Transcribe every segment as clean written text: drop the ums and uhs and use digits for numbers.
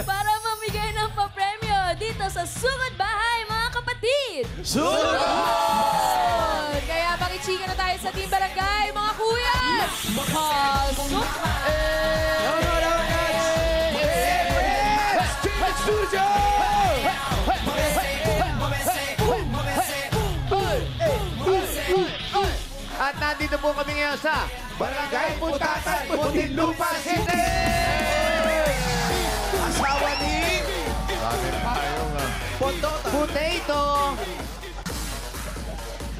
para mamigay ng papremyo dito sa Sugod Bahay, mga kapatid! Sugod! Kaya makichika na tayo sa Team Barangay, mga kuya! Pasok! Studio! At nandito po kami ngayon sa Barangay Putatan, Muntinlupa City! Asawa ni Potato.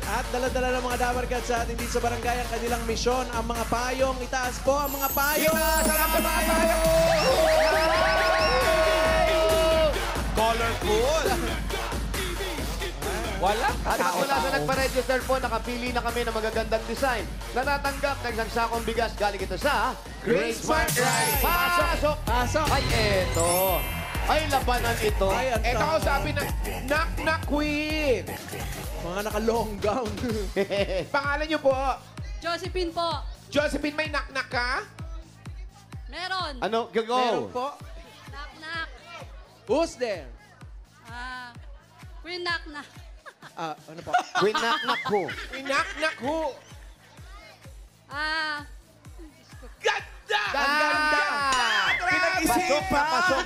At dala-dala ng mga dabarkad sa atin dito sa barangay ang kanilang misyon, ang mga payong. Itaas po ang mga payong! Sarap na mga tayo! Colorful! Wala. At mula sa nagpa-register po, nakapili na kami ng magagandang design. Natatanggap ng isang sakong bigas galing ito sa Great Smart Rice. Pasok! Pasok! Ay, eto. Ay, labanan ito. Ay, ang Ito ako sabi na, Knock Queen. mga naka-long gown. Pangalan niyo po? Josephine po. Josephine, may knock ka? Meron. Ano? Go! Meron po. Knock-knock. Who's there? Queen knock-knock. Ano po? Winak-nak po. May knock who? Ganda! Ganda! Pinag-isipan! Pasok!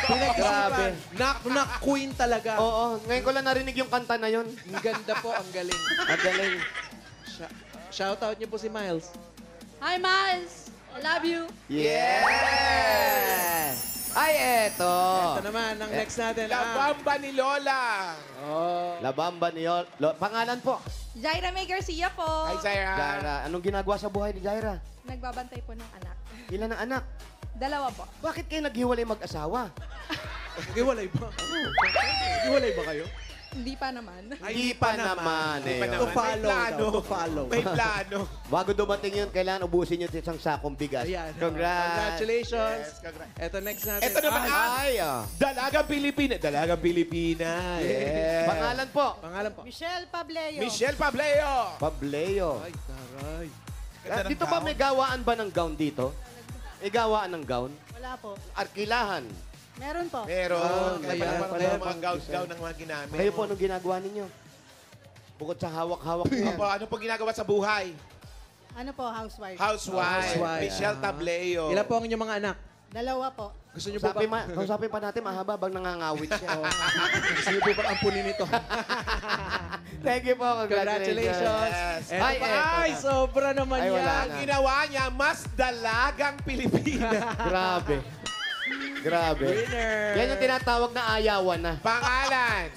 Grabe. Knock-knock queen talaga. Oo, ngayon ko lang narinig yung kanta na yun. Ang ganda po, ang galing. Ang galing. Shoutout niyo po si Miles. Hi, Miles. I love you. Yes! Ay, eto. Ito naman, ang next natin. La Bamba ni Lola. La Bamba ni pangalan po? Jaira May Garcia po. Hi, Zaira. Jaira. Anong ginagawa sa buhay ni Jaira? Nagbabantay po ng anak. Ilan ang anak? 2 po. Bakit kayo naghiwalay mag-asawa? Naghiwalay ba? Naghiwalay ba kayo? Hindi pa naman. Hindi pa naman eh. Hindi pa To naman. follow May plano. daw, to follow. May plano. Bago dumating yun, kailangan ubusin nyo isang sakong bigas. Ayan. Congrats! Congratulations. Yes, congrats. Ito next natin. Ito naman Ay, Dalagang Pilipina. Dalagang Pilipina. Yes. Pangalan po? Pangalan po. Michelle Pableo. Michelle Pableo. Pableo. Ay, taray. Ganda ng Dito ba gown. may gawaan ba ng gown dito? May gawaan ng gown? Wala po. Arkilahan. Meron po. Meron. kaya Kaya pala, mga gowns-gown ng mga ginamit. Kayo po, anong ginagawa ninyo? Bukod sa hawak-hawak niyo. Opo, ano po ginagawa sa buhay? Ano po, housewife? Housewife. Housewife. Michelle Tableo. Ilan po ang inyong mga anak? 2 po. Gusto niyo po ba? Kausapin pa natin, mahaba bang nangangawit siya. Gusto niyo po ba ampunin ito? Thank you po. Congratulations. Yes. Eto Ay, pa. eto Ay, pa. sobra naman Ay, wala yan. Ang ginawa niya, mas dalagang Pilipina. Grabe. Grabe. Winner. Yan yung tinatawag na ayawan na. Pangalan.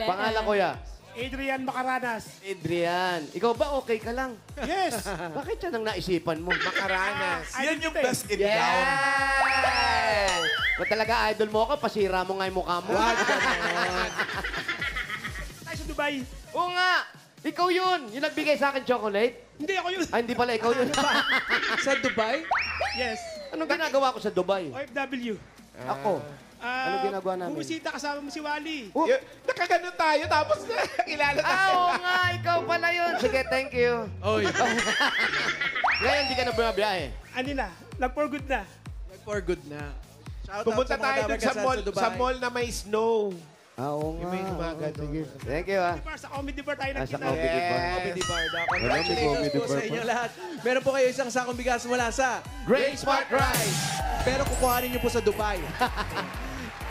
Pangalan ko ya. Adrian Macaranas. Adrian. Ikaw ba okay ka lang? Yes. Bakit yan ang naisipan mo? Makaranas. Yan yung best in Yes! Ba't talaga idol mo ako? Pasira mo nga yung mukha mo. Tayo sa Dubai. Oo nga! Ikaw yun! Yung nagbigay sa akin chocolate? Hindi ako yun. Ay, hindi pala ikaw yun. Sa Dubai? Yes. Anong ginagawa ko sa Dubai? OFW. Ako. Ano ginagawa namin? Bumisita kasama mo si Wally. Oh. Nakaganon tayo, tapos kilala Ah, tayo. oo nga! Ikaw pala yun! Sige, thank you. Oy. Ngayon, hindi ka na bumabiyahe. Ano na? Nag-for good na. For good na. Shoutout Pumunta sa mga tayo dun dabarkad sa Dubai. mall na may snow. Ah, oo nga. May gumagano. Sige. Thank you, ah. Sa comedy bar tayo Sa nagkita. comedy bar. Comedy Bar. Comedy Congratulations po sa Bar inyo pa. lahat. Meron po kayo isang sakong bigas mula sa Great Smart Rice! pero kukuhanin niyo po sa Dubai.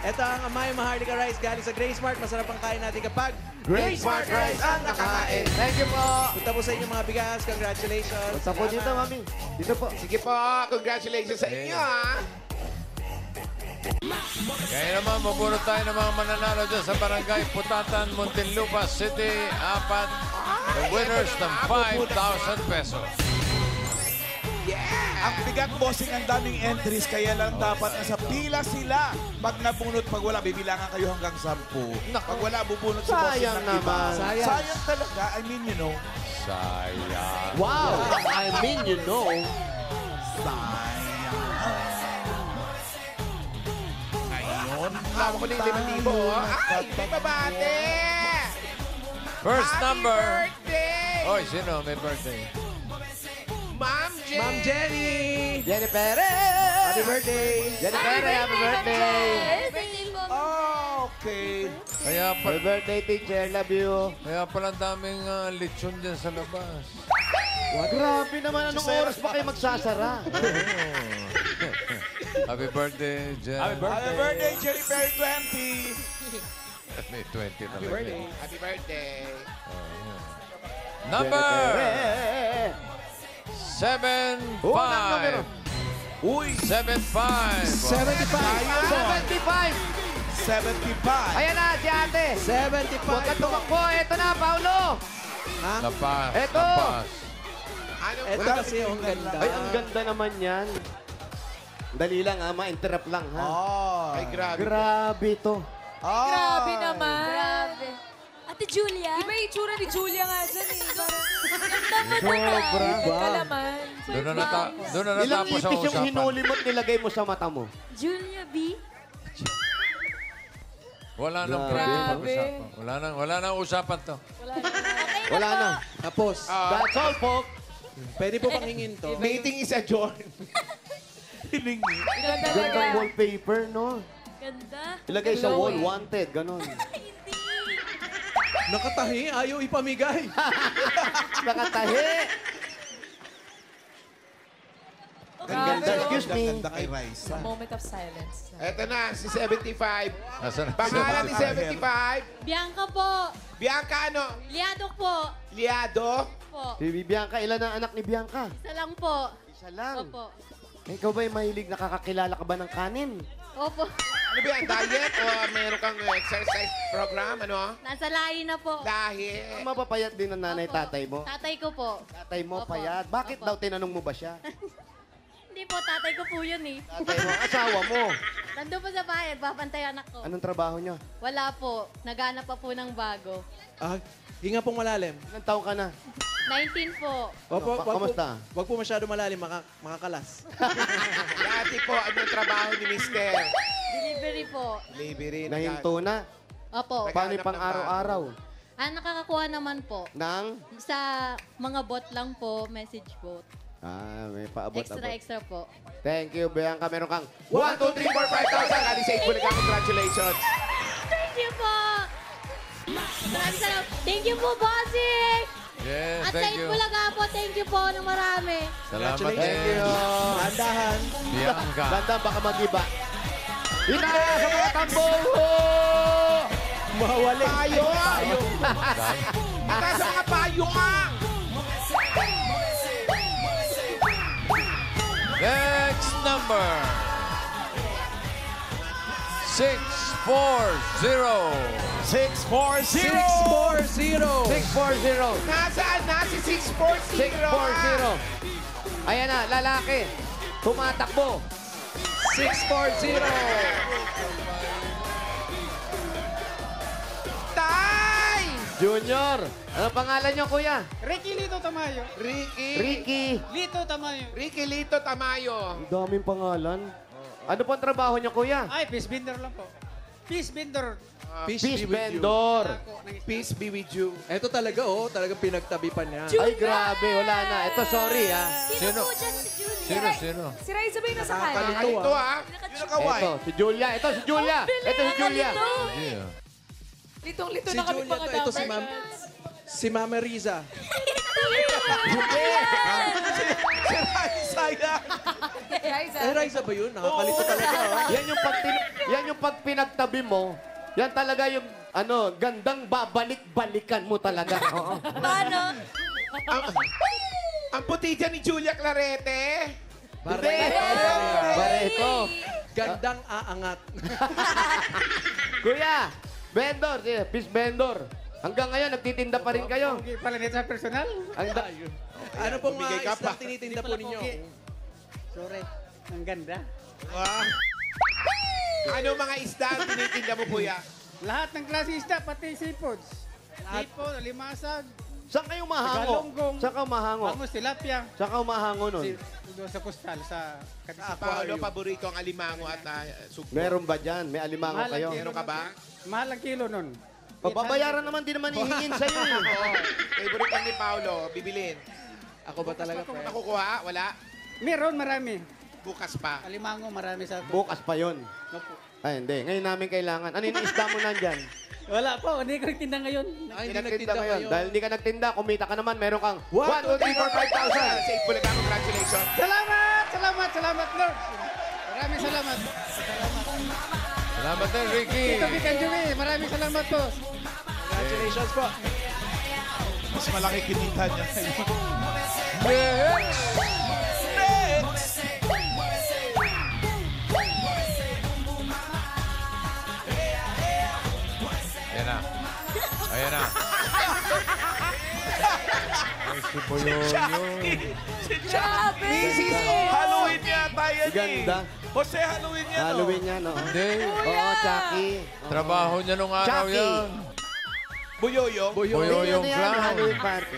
Ito ang Amay Maharlika Rice galing sa Grace Smart. Masarap ang kain natin kapag Great Smart Rice ang nakakain. Thank you po. punta po sa inyo mga bigas. Congratulations. Punta po dito, mami. Dito po. Sige po, congratulations sa inyo, ha? Kaya naman, mabunot tayo ng mga mananalo dyan sa Barangay Putatan, Muntinlupa City. 4 the winners ng 5,000 pesos. Ang bigat, bossing, ang daming entries, kaya lang dapat nasa pila sila. Pag nabunot, pag wala, bibilangan kayo hanggang 10. Pag wala, bubunot si bossing Sayang ng iba. naman. Sayang talaga. I mean, you know. Sayang. Wow! I mean, you know. Sayang. Ngayon, Tama ko na yung 5,000, ha? Ay, may babate! First Happy number. birthday! Oy, sino may birthday? Ma'am J. Ma'am Jenny! Jenny Perez! Happy birthday! Jenny Perez, happy birthday! Birthday po. Okay. Kaya, Happy birthday, teacher. Love you. kaya pala ang daming lechon dyan sa labas. Grabe naman, anong oras pa kayo magsasara? Happy birthday, Jen. Happy birthday, Jerry Perry 20. May 20 talaga. Happy birthday. Number Perez. 75. Unang numero. Uy, 75. 75. 75. Ayan na, si ate. 75 Huwag ka po. tumakbo. Ito na, Paulo. Ha? Lapas. Eto. Lapas. Ano? Ito kasi ang ganda. Ay, ang ganda naman yan. Dali lang, ha? Ma-interrupt lang, ha? Oh. Ay, grabe. Grabe to. Oh. Grabe naman. Grabe. Ate Julia? Iba yung itsura ni Julia nga dyan eh. Parang, ganda mo Sobra. ka naman. Doon na Ilang natapos ang ipis yung usapan. hinuli mo at nilagay mo sa mata mo? Julia B? Wala nang Grabe. usapan. Wala nang usapan to. Wala na. Okay Wala na. Tapos, That's all, folks. pwede po pang hingin to. Meeting is adjourned. Hilingi. Ganda Gandang talaga. wallpaper, no? Ganda. Ilagay sa Hello wall, eh. wanted, ganon. Hindi. Nakatahi, ayaw ipamigay. Nakatahi. Ang ganda, excuse me. Ganda kay Raisa. Moment of silence. Eto na, si 75. Nasaan na? Pangalan ni 75. Bianca po. Bianca ano? Liado po. Liado? Po. Si Bianca, ilan ang anak ni Bianca? Isa lang po. Isa lang. Opo. Ikaw ba'y mahilig nakakakilala ka ba ng kanin? Opo. Ano ba yan? Diet o meron kang exercise program? Ano? Nasa lahi na po. Dahil. Mapapayat din ng nanay, Opo. tatay mo? Tatay ko po. Tatay mo, Opo. payat. Bakit Opo. daw tinanong mo ba siya? Hindi po, tatay ko po yun eh. Tatay mo, asawa mo. Nandun po sa bahay, babantay anak ko. Anong trabaho niyo? Wala po. Naghanap pa po ng bago. Ah, hinga pong malalim. Ilang taong ka na? 19 po. Opo, Kamusta? Wag po masyado malalim, makakalas. Dati po, anong trabaho ni Mister? Delivery po. Delivery. Nahinto na. Opo. Nag- Paano yung Naghanap ng pang-araw-araw? Nakakakuha naman po. Nang? Sa mga bot lang po, message bot. May paabot-abot. Extra po. Thank you, Bianca. Meron kang 1, 2, 3, 4, 5,000. Ali sa Bulaga, congratulations. Thank you po! Maraming salamat. Thank you po, bossing! Yes, At sa thank you. Bulaga po, thank you po ng marami. Salamat Thank din. you. Andahan. Bianca. Ganda, baka mag-iba. Itaas sa mga tambong! Mawali. Payo! Ita sa mga payo ang! Next number. 640. 640. 640. 640. Nasaan na si 640? 640. Ayan na, lalaki. Tumatakbo. 640. Tay! Junior. Ano pangalan niyo, kuya? Ricky Lito Tamayo. Ricky. Ricky. Lito Tamayo. Ricky Lito Tamayo. Ang daming pangalan. Ano po ang trabaho niyo, kuya? Ay, fish vendor lang po. Fish vendor. Fish be with you. vendor. Peace be with you. Ito talaga, talagang pinagtabi pa niya. Ay, grabe. Wala na. Ito, sorry, ha. Sino po dyan si Julia? Sino? Si Raisa ba yung nasa kanya? Nakakalito. Ito ah. Ito, si Julia. Ito, si Julia. Ito, si Julia. Yeah. Litong-lito Si na kami Julia, ito si Ma'am. Si Mama Riza. Si Raisa yan. Eh, Riza ba yun? Nakakalito talaga. Yan yung pag pinagtabi mo, yan talaga yung gandang babalik-balikan mo talaga. Oo. Paano? Ang puti dyan ni Julia Clarete. Barreto. Gandang aangat. Kuya, vendor, fish vendor. Hanggang ngayon, nagtitinda pa rin kayo. Okay, pala nito sa personal. Ano pong bumigay ka mga pa. islang tinitinda po ninyo? Sorry. Ang ganda. Wow. Ano mga isda ang tinitinda mo, kuya? Lahat ng klase isda, pati seafoods. Hipon, alimasag, Saan kayo mahango? Tagalonggong. Saan ka mahango? bangus, tilapia. Saan ka mahango nun? Doon sa kustal, sa Paolo, paborito ang alimango at sugpo. Meron ba dyan? May alimango kayo? Meron ka ba? Mahal ang kilo nun. Babayaran naman, di naman hihingin sa'yo. Oo. Favorite lang ni Paolo. Bibilin. Ako ba talaga, friend? Nakukuha? Wala? Meron, marami. Bukas pa. Alimango, marami sa... Bukas pa yun. Opo. Ay, hindi. Ngayon namin kailangan. Ano yung isda mo nandyan? Wala po, hindi ko nagtinda ngayon. Ay, hindi Nagtinda nagtinda ngayon. ngayon. Dahil hindi ka nagtinda, kumita ka naman, meron kang 1, 1, 2, 3, 4, 5,000. Sa Bulaga, congratulations. Salamat, Lord. Maraming salamat. Salamat din, Ricky. Tito Vic and Joey, maraming salamat po. Congratulations po. Mas malaki kinita niya. Next! Ayan na. Ayan na. Ay, si Boyoyo. Grabe! Halloween yata yan eh. Ganda. Jose, Halloween yan. Halloween yan, no? Hindi. Oo, Chucky. Trabaho niya nung araw Chucky. yan. Buyoyo. Boyoyong Yan, clown. Halloween party.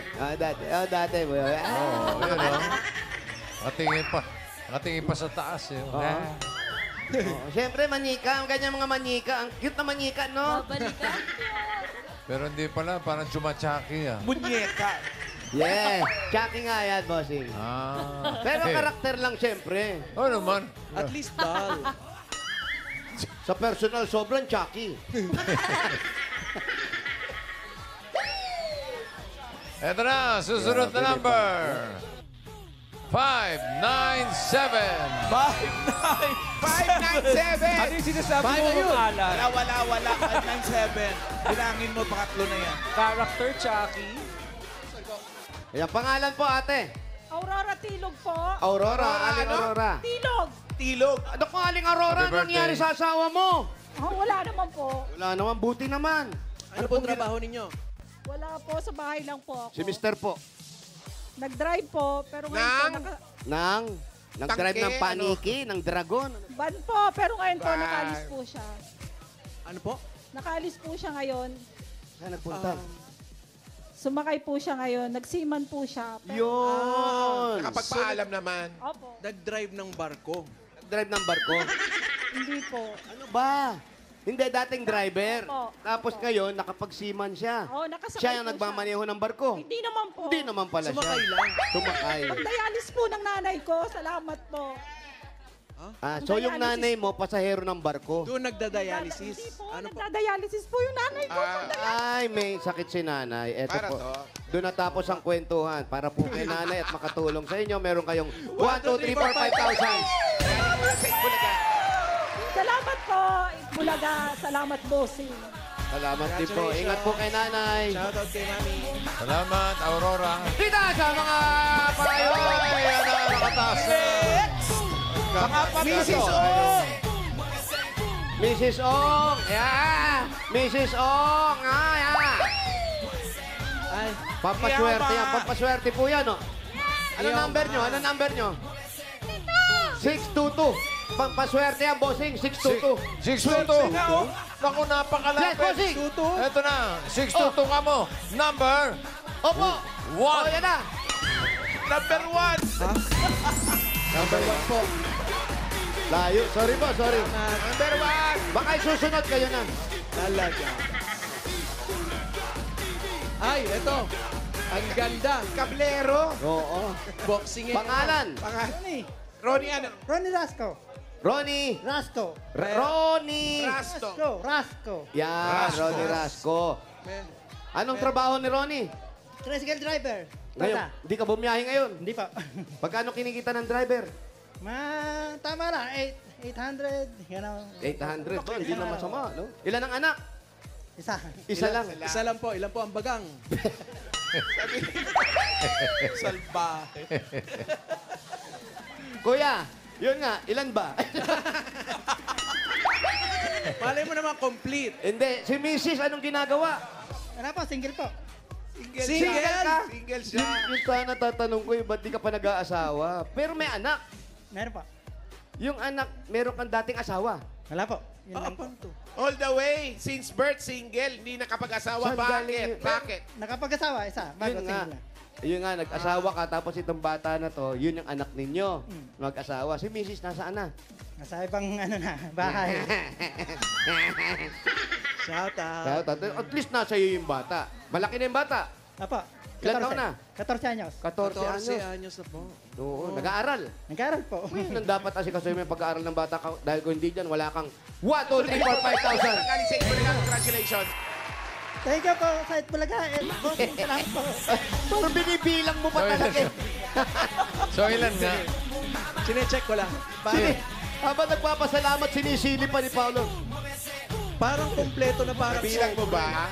Dati, boy. Oo, yun o. Nakatingin pa. Nakatingin pa sa taas eh. Siyempre, manika. Ang ganyan mga manika. Ang cute na manika, no? Babalikan. Pero hindi pala, parang chumachaki ah. Munyeka. Yeah. Chucky nga yan, bossing. Ah. Pero karakter lang, siyempre. Ano naman? At least doll. Sa personal, sobrang Chucky. Eto na, susunod na number. 597. 597! Ano yung sinasabi mo, Alan? Wala. 597. Bilangin mo, pangatlo na yan. Character, Chucky. Ayan, pangalan po, ate. Aurora Tilog po. Aurora. Aling ano? Aurora. Tilog. Tilog. Ano ko, Aling Aurora? Happy Ano nangyari birthday. sa asawa mo? Oh, wala naman po. Wala naman, buti naman. Ano pong trabaho ninyo? Wala po, sa bahay lang po ako. Si Mr. po. Nag-drive po, pero ngayon po, Nag-drive Tangke, ng paniki, ng dragon. ban po, pero ngayon po, Ban. nakaalis po siya. Ano po? Nakaalis po siya ngayon. Saan nagpunta? Sumakay po siya ngayon. Nagsiman po siya. Yun. Nakapagpaalam naman. Opo. Nag-drive ng barko. Nag-drive ng barko. Hindi po. Ano ba? Hindi, dating driver. Opo. Tapos ngayon, nakapagsiman siya. Oo, nakasakay Siya yung po nagmamaneho ng barko. Hindi naman po. Hindi naman pala Sumakay siya. lang. Sumakay. Pagdayalis po ng nanay ko. Salamat po. So yung nanay mo, pasahero ng barko. Doon nagda-dialysis. Hindi po, Ano po? nagdadialysis po yung nanay ko. Ay, may sakit si nanay. Eto Para po. to. Doon natapos ang kwentuhan. Para po kay nanay at makatulong sa inyo, meron kayong 1, 2, 3, 4, 5,000. Sa Bulaga. Salamat po. Bulaga. Salamat, bossing. Salamat din po. Ingat po kay nanay. Shoutout kay Mami. Salamat, Aurora. Dito sa mga payo. Ayan na, nakataas na. Mrs. Ong! Mrs. Ong! Yeah! Mrs. Ong! Yeah! Ay, Pampaswerte yan. Pampaswerte po yan, oh. Ano number nyo? Ano number nyo? 622. Pampaswerte yan, bossing. 622. 622. Naku, Yes, napakalapit. bossing. Eto na, 622 ka mo. Number Opo. Oh, 1. yan na. Number 1. Number 1 po. Layo. Sorry po, sorry. Number 1! Baka susunod kayo na. talaga. Ay, eto. Ang ganda. Kablero. Oo. Boxing eh. Pangalan. Pangalan. Ronnie ano? Ronnie Rasco. Ronnie. Rasto. Ronnie. Rasto. Rasco. Yan, Rasco. Ronnie Rasco. Anong trabaho ni Ronnie? Tricycle driver. Ngayon, di ka bumiyahe ngayon. Hindi pa. Pagkano kinikita ng driver? Tama lang. 800. Yan ang 800 ba? Hindi na masama, no? Ilan ang anak? isa. Isa lang. Isa lang po. Ilan po ang bagang? Salbahe. Kuya, yun nga, ilan ba? Malay mo naman complete. Hindi, si Mrs. anong ginagawa? Ano po? Single po. Single ka? Single siya. Yung sana tatanong ko, ba't di ka pa nag-aasawa? Pero may anak. Meron po. Yung anak, meron kang dating asawa. Wala po. Yun lang po. All the way. Since birth, single. Hindi nakapag-asawa. Saan galing Bakit? yun? Bakit? Nakapag-asawa, isa. Bago Yun nga. single na. Yun nga, nag-asawa ka, tapos itong bata na to, yun yung anak ninyo. Mag-asawa. Si Mrs. nasaan na? Nasa ibang bahay. Shout out. At least nasa iyo yung bata. Malaki na yung bata. Apo. Ilan taon na? 14 anyos. 14 anyos. 14 anyos na po. Oo, nag-aaral. Nag-aaral po. Nang dapat kasi yung may pag-aaral ng bata ka, dahil kung hindi dyan, wala kang 1, 2, 3, 4, 5,000. Galing sa Itbulaga, congratulations. Thank you po sa Itbulaga. Bossing, salamat po. Pero binibilang mo pa talaga eh. So, ilan nga? Sine-check ko lang. Sini, habang nagpapasalamat, sinisili pa ni Paolo. Parang kompleto na parang Nabilang mo ba?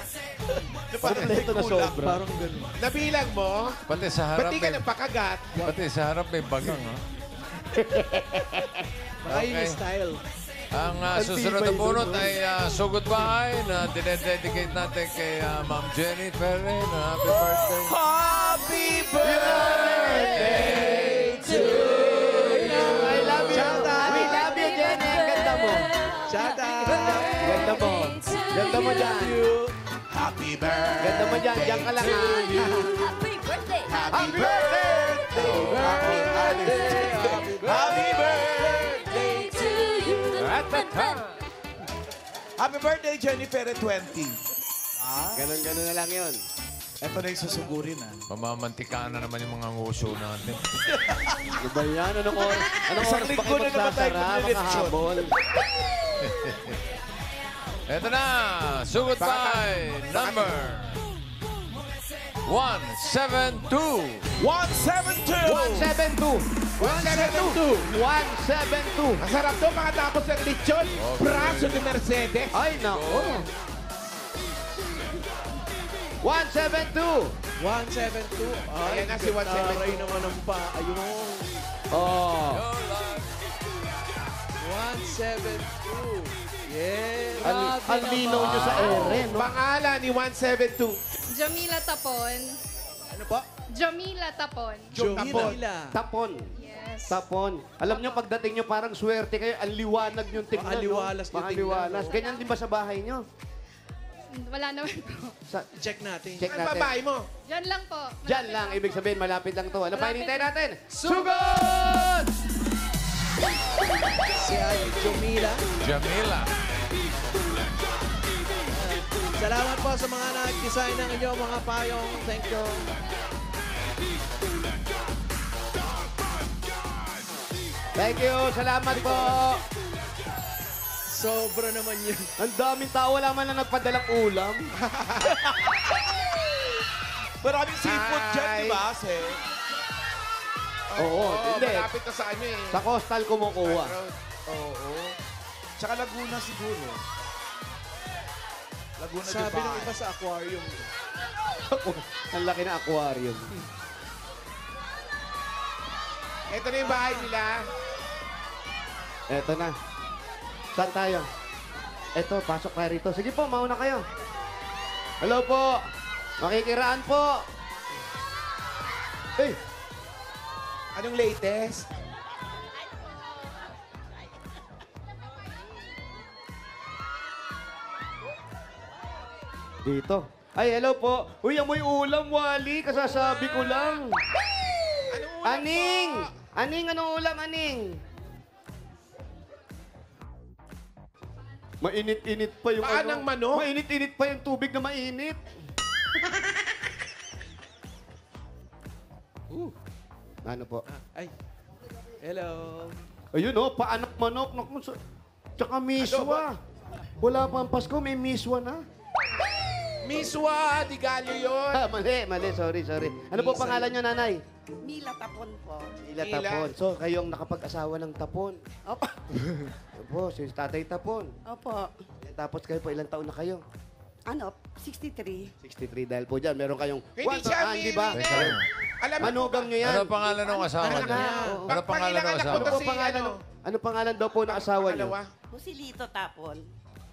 Kompleto na sobra. Parang ganun. Nabilang mo? Pati sa Ba't harap di ka may, nagpakagat? pati sa harap may bagang, ha? Baka yun yung style. Ang susunod na bunot ay Sugod Bahay na dinededicate natin kay Ma'am Jenny Ferre na happy birthday. Happy birthday to I love you. Shout out. We love you, Jenny. Ang ganda mo. Shout out! Ganda mo. Ganda mo dyan. Happy birthday. Ganda mo dyan. Diyan ka lang ha. Happy birthday! Happy birthday! Happy birthday. to you! Happy birthday, Jennifer 20. Ganon-ganon na lang yun. Ito na yung susugurin, ha? Pamamantikaan na naman yung mga nguso natin. Ano ba yan? Anong oras? Anong Isang oras pa linggo kayo na naman tayo magsasara? maglilitsyon. Makahabol. Eto na, Sugod Bahay number 172. 172. 172. 172. Masarap to makatapos ng lechon. Braso ni Mercedes. Ay, nako. 172. 172. Ayan na si 172. Taray naman ang pa. Ayun. Oh. 172. Yeah. Ang linaw nyo sa ere, no? Pangalan ni 172. Jamila Tapon. Ano po? Jamila Tapon. Jomila. Tapon. Yes. Tapon. Alam nyo, pagdating nyo, parang swerte kayo. Ang liwanag nyo tingnan, Maaliwalas no? nyo Maaliwalas. tingnan, Ganyan din ba sa bahay nyo? Wala naman po. Check natin. Check Ang natin. babae mo. Diyan lang po. Diyan lang, ibig sabihin, malapit lang to. Ano pa Malapit. hinintay natin? Sugod! Si Jomila. Jamila. Salamat po sa mga nag-design ng inyong mga payong. Thank you. Thank you, salamat po. Sobra naman yun. Ang daming tao, wala man lang nagpadalang ulam. Maraming seafood dyan, Hi. di ba, Sir? Oo, hindi. Malapit na sa ano eh. Sa coastal kumukuha. Oo. Tsaka Laguna siguro. Laguna, di Sabi ba? ng iba sa aquarium. Ang laki ng aquarium. Ito na yung bahay nila. Eto na. Saan tayo? Eto, pasok tayo rito. Sige po, mauna kayo. Hello po. Makikiraan po. Eh, Anong latest? dito. Ay, hello po. Uy, amoy ulam, Wally. Kasasabi ko lang. Anong ulam Aning! po? Aning, anong ulam, Aning? Mainit-init pa yung Paan ng manok? Mainit-init pa yung tubig na mainit. Ano po? Ay. Hello. Ayun oh, paanak manok. Naku, tsaka miswa. Wala pa ang Pasko, may miswa na. Miswa, di galyo yun. Ah, mali. Sorry. Ano po pangalan niyo, nanay? Mila Tapon po. Ila Mila. Tapon. So, kayong nakapag-asawa ng Tapon. Opo. Opo, si Tatay Tapon. Opo. Tapos kayo po, ilang taon na kayo? Ano, 63. 63 dahil po dyan. Meron kayong Hindi siya di ba? winner. Teka lang. Alam mo Manugang nyo yan. Ano pangalan ng asawa Anak niya? niya. Ano pangalan ng Pag asawa? Ano po si, pangalan? ano? Ano pangalan daw po ng asawa niyo? Pangalawa. Joselito Tapon.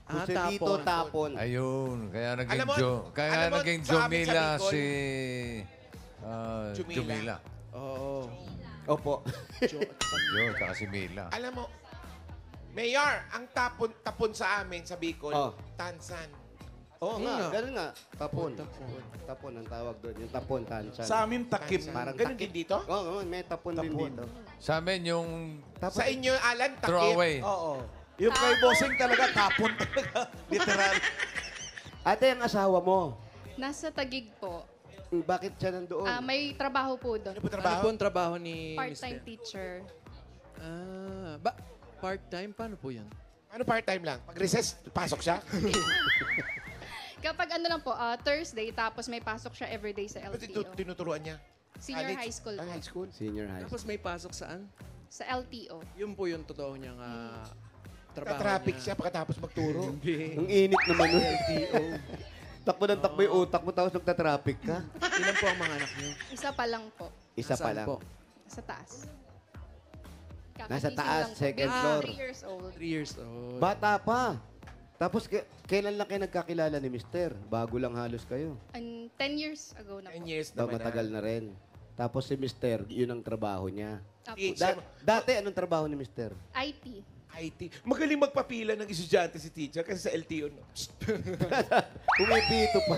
Joselito Tapon. Ayun, kaya naging Alam mo- kaya alam mo, naging sa amin sa Jomila Bicol- si Jumila. Jomila. Oo. Opo. Yo, tsaka si Mila. Alam mo, Mayor, ang tapon sa amin sa Bicol, Oh. Tansan. Oo nga, nga. ganun nga. Tapon. Tapon ang tawag doon. Yung tapon, tansan. Sa amin, takip. Parang Ganun takip. din dito? Oo, may tapon din Tapon. dito. Sa amin yung Tapon. Sa inyo, Alan, takip. throwaway. Oo. Yung kay Bossing talaga, tapon talaga. Literal. Ate, ang asawa mo. Nasa Tagig po. Bakit siya nandoon? May trabaho po doon. Ano po Ano trabaho? po ang trabaho ni Part-time Mr.? teacher. Part-time? Paano po yan? Ano part-time lang? Pag recess, pasok siya? Kapag ano lang po, Thursday, tapos may pasok siya everyday sa Ba't LTO. tinuturuan niya? Senior College? high school Ah, po. high school? Senior high school. Tapos may pasok saan? Sa LTO. Yun po yung totoo niyang trabaho Ka-traffic niya. siya pagkatapos magturo. Ang init naman nun. Takbo ng takbo yung utak mo, tapos nagtatraffic ka. Ilan po ang mga anak niyo? Isa pa lang po. Isa pa Nasaan lang. po? Sa taas. Nasa Kakagising taas, lang po. second Baby, floor. 3 years old. 3 years old. Bata pa. Tapos kailan lang kayo nagkakilala ni Mister? Bago lang halos kayo. 10 years ago na 10 po. years Daw naman matagal na rin. Tapos si Mister, yun ang trabaho niya. Apo. Teacher. Dati, anong trabaho ni Mister? IT. IT. Magaling magpapila ng estudyante si teacher kasi sa LTO, no? Pumipito pa.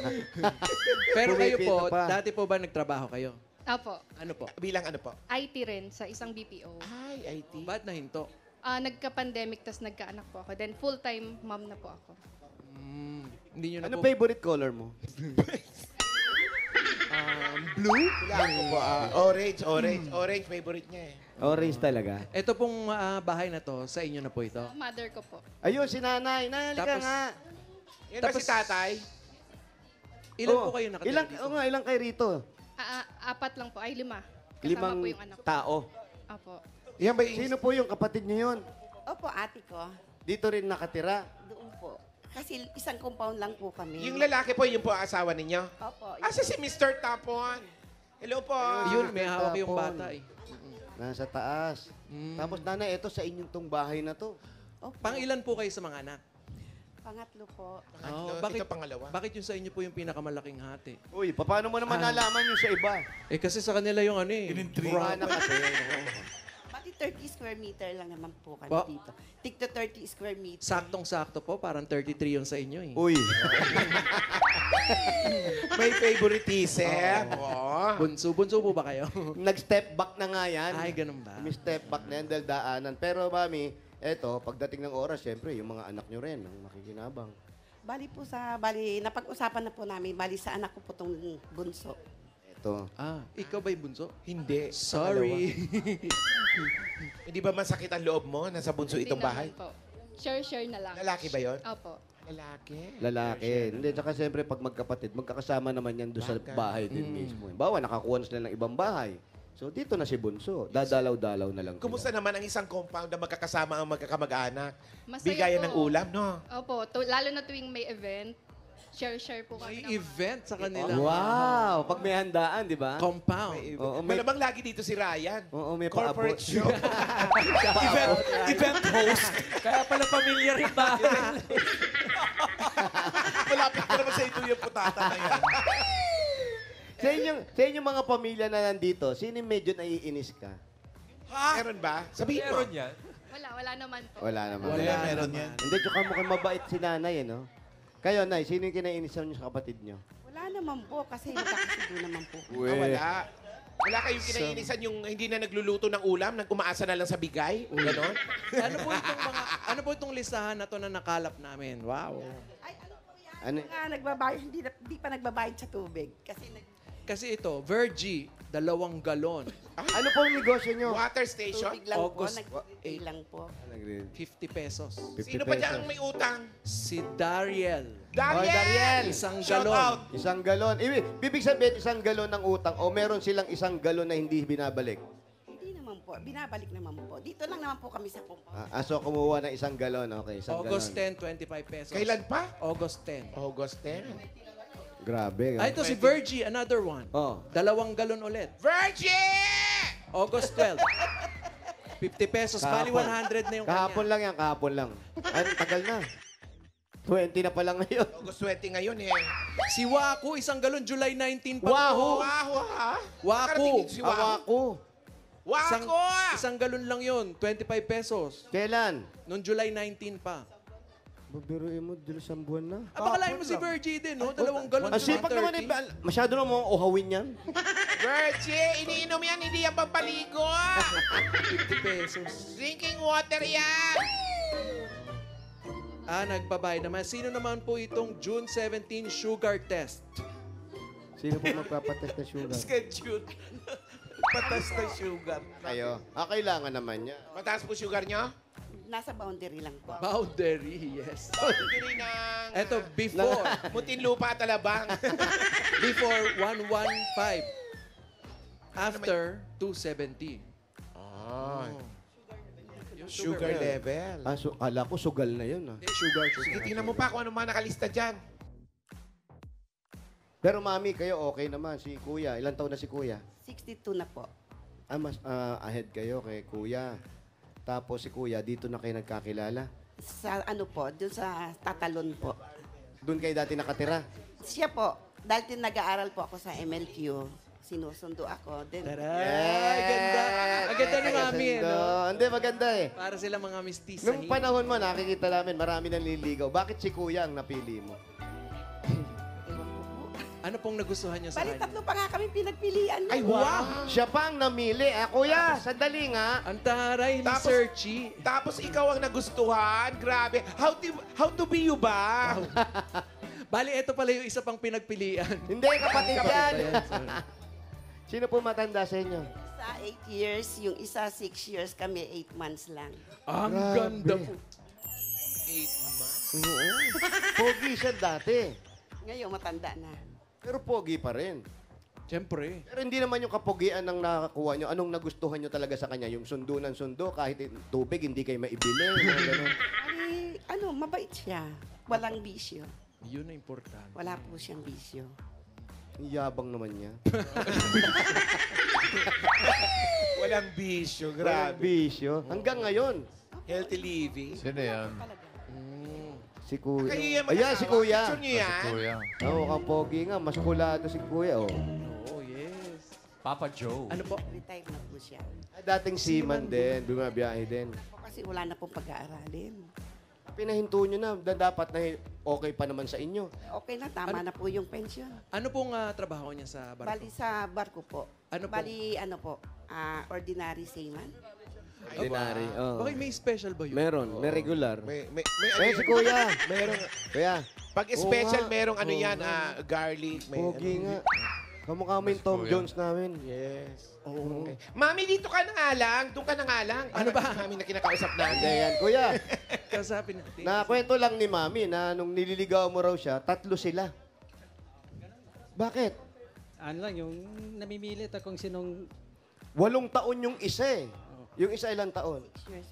Pero kayo Pumipito po, pa. dati po ba nagtrabaho kayo? Apo. Ano po? Bilang ano po? IT rin sa isang BPO. Ay, IT. Ba't nahinto? Nagka-pandemic, tas nagkaanak po ako. Then full-time mom na po ako. Hindi nyo na Ano po... favorite color mo? Blue? Wala ako po. Orange, orange. Orange, favorite niya eh. Orange talaga. Ito pong bahay na to, sa inyo na po ito. Mother ko po. Ayun, si nanay. Nalika Tapos- nga. Yan ba si tatay? Ilan Oo. po kayo nakatira Ilang, dito? oo nga, ilang kayo rito? 4 lang po. Ay, 5. Kasama Limang po yung anak ko. tao. Apo. Yan ba yung... Sino po yung kapatid niyo yun? Opo, ate ko. Dito rin nakatira. Doon po. Kasi isang compound lang po kami. Yung lalaki po, yung po ang asawa ninyo? Opo. Asa si Mr. Tapon? Hello po. Yun, may hawak yung Tapon. bata eh. Nasa taas. Tapos nanay, ito sa inyong tong bahay na to. Opo. Pang ilan po kayo sa mga anak? Pangatlo po. Pangatlo, bakit, ito pangalawa. bakit yung sa inyo po yung pinakamalaking hati? Uy, paano mo naman nalaman yung sa iba? Eh kasi sa kanila yung ano eh. Pura na kasi. Bati 30 square meter lang naman po kami Po? dito. Tigto 30 square meter. Saktong-sakto po, parang 33 yun sa inyo eh. Uy, May favoritism. Oo. Bunso po ba kayo? nag-step back na nga yan. Ay, ganun ba? May step back na yan dahil daanan. Pero mami, eto, pagdating ng oras, syempre, yung mga anak nyo rin ang makikinabang. Bali, napag-usapan na po namin. Bali, sa anak ko po itong bunso. Eto. Ikaw ba'y bunso? Hindi. Sorry. Hindi ba masakit ang loob mo na sa bunso Hindi itong bahay? naman po. Share na lang. Lalaki ba yon? Opo. Lalaki. Lalaki. Hindi, tsaka siyempre, pag magkapatid, magkakasama naman yan doon sa Bagay. bahay din mismo. Bawa, nakakuha na sila ng ibang bahay. So, dito na si Bunso. Dadalaw-dalaw na lang. sila. Kumusta naman ang isang compound na magkakasama ang magkakamag-anak? Masaya Bigayan po. ng ulam, no? Opo. Lalo na tuwing may event, share po kami. May event sa kanila. Wow! Pag may handaan, di ba? Compound. Oo, may, Malamang lagi dito si Ryan. oo, may Corporate paabot. show. Event host. Kaya pala pamilyar yung bahay. Malapit ka naman sa ito yung putata na yan. Sa inyong mga pamilya na nandito, sino yung medyo naiinis ka? Meron ba? Sabihin mo. Wala naman po. Wala naman. Wala, meron yan. Hindi, tsaka mukhang mabait si nanay, eh, no? Kayo, nay, sino yung kinainisan niyo sa kapatid niyo? Wala naman po kasi magkakasundo naman po. Wala. Wala kayong kinainisan yung hindi na nagluluto ng ulam, nang umaasa na lang sa bigay? Ganon? Ano po itong listahan na to na nakalap namin? Wow. Ay, ano po yan? Ano? Mga nagbabayad, hindi pa nagbabayad sa tubig. Kasi ito, Virgie, 2 galon, Ano po ang negosyo niyo? Water station? Tubig lang August, po, nag-pay lang po. 50 pesos. 50 Sino pa pesos. dyan ang may utang? Si Dariel, Hoy, Dariel! Dariel! isang Shout galon. out! Isang galon. Bibig sabihin, isang galon ng utang o meron silang isang galon na hindi binabalik. Hindi naman po, binabalik naman po. Dito lang naman po kami sa compound. So, kumuha ng isang galon. Okay, isang August galon. 10, 25 pesos. Kailan pa? August 10. August 10. Grabe. Ah, ito si Virgie, another one. Oh. 2 galon ulit. Virgin! August 12. 50 pesos, bali 100 na yung Kahapon kanya. lang yan, kahapon lang. Ay, tagal na. 20 na pa lang ngayon. August 20 ngayon eh. Si Waku, isang galon, July 19 pa. Wahoo! Waho ha? Waku! Nakarating dito si Waho. Awako. Isang, Wako! isang galon lang yun, 25 pesos. Kailan? Noong July 19 pa. Mabiruin mo, isang buwan na. Pakalain mo si Virgie din, no? 2 galon, Ang sipag naman, 30. masyado na mo uhawin yan. Virgin! Iniinom yan, hindi yan pampaligo! 50 pesos. Drinking water yan! Nagbabayad naman. Sino naman po itong June 17 sugar test? Sino po magpapatest ng sugar? Schedule. Patas na sugar. Kayo. Kailangan naman niya. Mataas po sugar nyo? Nasa boundary lang po. Boundary, yes. Boundary ng... Eto, before. Muntinlupa, Talabang. Before, 115. After, 270. Ah, Yung sugar level. Kala ko sugal na yun. Sugar. Sige, tingnan mo pa kung ano mga nakalista dyan. Pero mami, kayo okay naman. Si kuya, ilang taon na si kuya? 62 na po. Mas ahead kayo kay kuya. Tapos si kuya, dito na kayo nagkakilala. Sa ano po, doon sa Tatalon po. Doon kayo dati nakatira. Siya po, dahil nag-aaral po ako sa MLQ, sinusundo ako. Then, Taray! Ganda! Ang ganda ni Mami, eh, no? Hindi, maganda eh. Para sila mga mistisa. Nung panahon mo, nakikita namin, marami nang liligaw. Bakit si kuya ang napili mo? ewan ko po. Ano pong nagustuhan niyo sa Bali, kanya? tatlo pa nga kami pinagpilian. Ay, wow! Siya pa ang namili. Kuya, sandali nga. Ang taray ni Tapos- Sir Chi. Tapos ikaw ang nagustuhan. Grabe. How to be you ba? Bali, ito pala yung isa pang pinagpilian. Hindi, kapatid yan. Ayan, sorry. Sino po matanda sa inyo? Isa 8 years, yung isa 6 years, kami 8 months lang. Ang Grabe. ganda po. 8 months. Oo. Pogi siya dati. Ngayon, matanda na. Pero pogi pa rin. Siyempre. Pero hindi naman yung kapogian ang nakakuha nyo. Anong nagustuhan nyo talaga sa kanya? Yung sundo ng sundo, kahit tubig, hindi kayo maibili. Mga ganun. Bali, mabait siya. Walang bisyo. Yun ang importante. Wala po siyang bisyo. Ang yabang naman niya. Walang bisyo. Walang Grabe. bisyo. Hanggang ngayon. Healthy living. Sino yan? Si Kuya. Kayo yan Ayan, si Kuya. Picture niyo yan. Kuya. Oo, kapogi nga. Maskulado si Kuya. Oh. Oh, yes. Papa Joe. Ano po? Retired na po siya. Dating seaman din. Bumabiyahe din. Kasi wala na pong pag-aaralin. Pinahinto nyo na. Dapat na okay pa naman sa inyo. Okay na, tama na po yung pension. Ano pong trabaho niya sa barko? Bali sa barko po. Ano po? Bali, ordinary seaman. Ordinary. Oh. Bakit may special ba yun? Meron. May regular. May Eh, si Kuya. Meron. Kuya. Pag special, Oo nga. merong ano yan, garlic. May Pogi ano. nga. Kamukha mo yung Tom Kuya. Jones namin. Yes. Oo. Okay. Mami, dito ka na nga lang. Doon ka na nga lang. Ano ba? Mami na kinakausap Hindi natin. yan. Kuya, Kasapin natin. nakwento lang ni Mami na nung nililigaw mo raw siya, 3 sila. Bakit? Ano lang, yung namimilit akong sinong 8 taon yung isa eh. Yung isa ilang taon?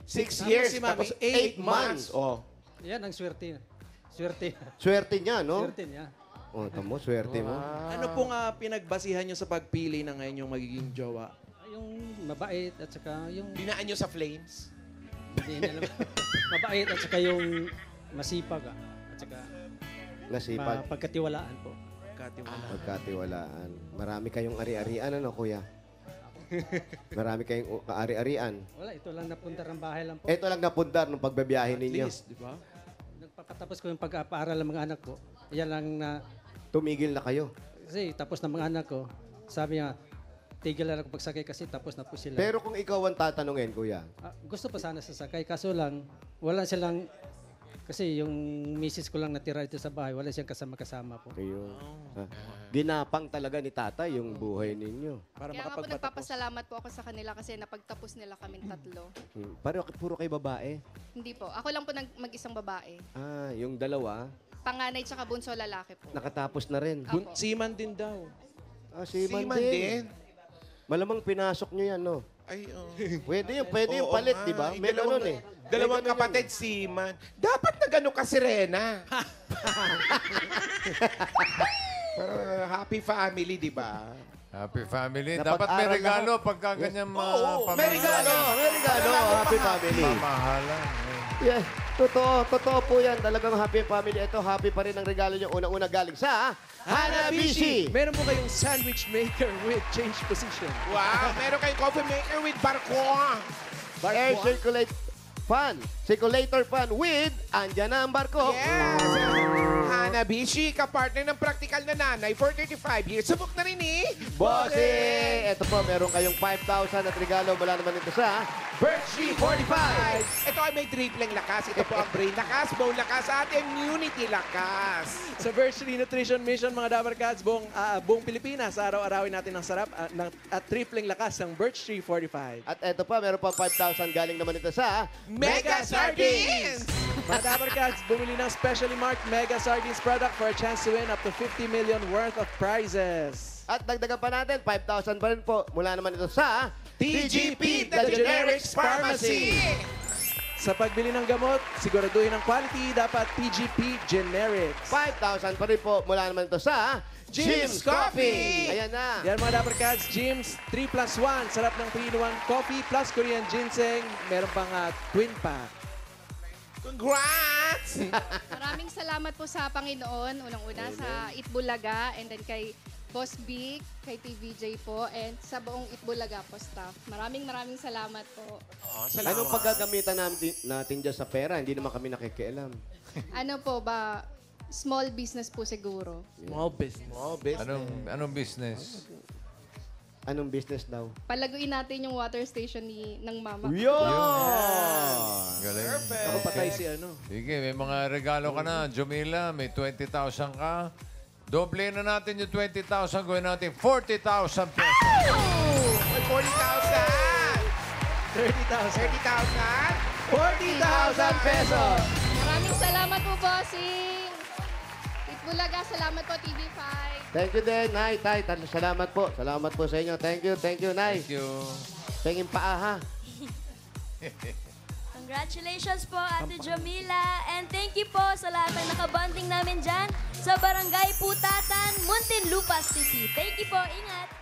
6 Tapos years. si Mami, Tapos 8 8 months. Oh. yan ang swerte. Swerte. Swerte niya, no? Swerte niya. Oh, tamo, swerte mo. Ano pong pinagbasihan niyo sa pagpili ng ngayon yung magiging jowa? Yung mabait at saka yung Dinaan nyo sa flames. hindi na mabait at saka yung masipag at saka Nasipag. pagkatiwalaan po. Katiwala. Pagkatiwalaan. Marami kayong ari-arian, ano, Kuya? Marami kayong ari-arian. Wala, ito lang napundar ng bahay lang po. Ito lang napundar nung pagbabiyahe At ninyo. least, di ba? Nagpapatapos ko yung pag-aaral ng mga anak ko. Yan lang na, Tumigil na kayo. kasi tapos ng mga anak ko, sabi niya, tigil na ako pagsakay kasi tapos na po sila. Pero kung ikaw ang tatanungin, Kuya, Gusto pa sana sasakay, kaso lang, wala silang, kasi yung misis ko lang natira dito sa bahay, wala siyang kasama-kasama po. kayo. Ginapang talaga ni tatay yung buhay ninyo. Para Kaya nga po makapagpatapos. nagpapasalamat po ako sa kanila kasi napagtapos nila kami tatlo. Puro kayo babae. Hindi po. Ako lang po mag-isang babae. Yung dalawa, Panganay tsaka bunso lalaki po. nakatapos na rin. Apo. Seaman din daw. Seaman Seaman din. din. Malamang pinasok nyo yan, no? Ay, oh. Pwede yung Oo palit, nga. di ba? Yung May dalawang- ganun eh. Dalawang May ganun kapatid, seaman. Dapat na gano'n ka, Serena. Para happy family, di ba? Happy family. Napag-aral Dapat may regalo lahat. pagka ganyan mga Oo, pamilya. may regalo. May regalo, happy family. Mamahalan. Yeah, totoo po yan. Talagang happy family. Ito, happy pa rin ang regalo nyo. Una-una galing sa Hanabishi. Meron po kayong sandwich maker with change position. Wow, meron kayong coffee maker with barko. Air circulator fan with andyan na ang barko. Yes! Hanabishi, kapartner ng practical na nanay for 35 years. Subok na rin Bossing! Ito po, meron kayong 5,000 at regalo mula naman ito sa Birchie 45. Ito ay may tripleng lakas. Ito po ang brain lakas, bone lakas, at immunity lakas. Sa Virtually Nutrition Mission, mga Dabar Cats, buong Pilipinas, araw-arawin natin ng sarap at tripleng lakas ng Birch Tree 45. At ito pa, meron pa 5,000 galing naman ito sa Mega Sardines! Mga Dabar Cats, bumili ng specially marked Mega Sardines product for a chance to win up to 50 million worth of prizes. At dagdagan pa natin, 5,000 pa rin po. Mula naman ito sa TGP, The Generics Pharmacy! Sa pagbili ng gamot, siguraduhin ang quality, dapat TGP Generics. 5,000 pa rin po. Mula naman ito sa Jim's Coffee! Ayan na. Yan mga Dabar Cats, Jim's 3+1. Sarap ng 3-in-1 coffee plus Korean ginseng. Meron pang twin pack. Congrats! Maraming salamat po sa Panginoon. Unang-una sa Itbulaga and then kay Boss Big, kay TVJ po, and sa buong Itbulaga po staff. Maraming salamat po. Anong paggagamitan natin dyan sa pera? Hindi naman kami nakikialam. Ano po ba? Small business po siguro. Small business. Anong business? Anong business daw? Palaguin natin yung water station ng mama. Galing. Ako patay si ano. Sige, may mga regalo ka na. Jumila, may 20,000 ka. Doble na natin yung 20,000. Gawin natin 40,000 pesos. May 40,000! 30,000. 40,000 pesos! Maraming salamat po, Bossing! Itbulaga, salamat po, TV5. Thank you din, Nay, Tay. Salamat po. Salamat po sa inyo. Thank you, Nay. Thank you. Pengin paa, ha? Congratulations po, Ate Jamila. And thank you po sa lahat ng nakabanding namin dyan sa Barangay Putatan, Muntinlupa City. Thank you po. Ingat!